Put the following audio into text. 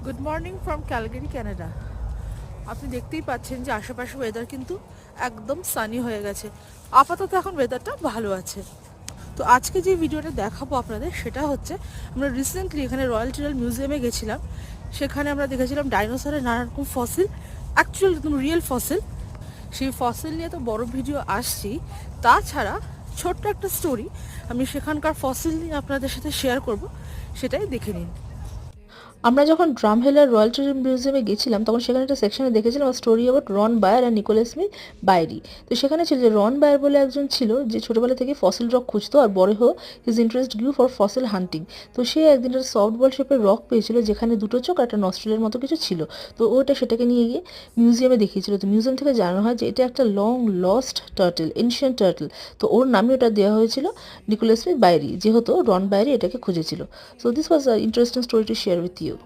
Good morning from Calgary Canada. আপনি দেখতেই পাচ্ছেন যে আশেপাশে ওয়েদার কিন্তু একদম সানি হয়ে গেছে। আপাতত এখন ওয়েদারটা ভালো আছে। তো আজকে যে ভিডিওটা দেখাবো আপনাদের সেটা হচ্ছে, আমরা রিসেন্টলি এখানে রয়্যাল টিরাল মিউজিয়ামে গেছিলাম। সেখানে আমরা দেখেছিলাম ডাইনোসরের নানা রকম ফসিল, অ্যাকচুয়াল একদম রিয়েল ফসিল। সেই ফসিল নিয়ে তো বড় ভিডিও আসছি, তাছাড়া ছোট্ট একটা স্টোরি আমি সেখানকার ফসিল নিয়ে আপনাদের সাথে শেয়ার করব, সেটাই দেখে নিন। আমরা যখন ড্রামহেলার রয়্যাল ট্রিটন মিউজিয়ামে গেছিলাম তখন সেখানে একটা সেকশনে দেখেছিলাম স্টোরি অ্যাবাউট রন বায়ার আর নিকোলাস স্মিথ বাইরি। তো সেখানে ছিল যে রন বায়ার বলে একজন ছিল যে ছোটবেলা থেকে ফসিল রক খুঁজতো, আর বড় হয়ে his interest grew for fossil hunting. তো সে একদিন একটা সফট বল শেপের রক পেয়েছিল যেখানে দুটো চোখ আর একটা নস্ট্রেলের মতো কিছু ছিল। তো ওটা সেটাকে নিয়ে গিয়ে মিউজিয়ামে দেখিয়েছিল। তো মিউজিয়াম থেকে জানানো হয় যে এটা একটা long lost turtle, ancient turtle. তো ওর নামে ওটা দেওয়া হয়েছিল নিকোলাস স্মিথ বাইরি, যেহেতু রন বায়ারি এটাকে খুঁজেছিল। So this was a interesting story to share with you.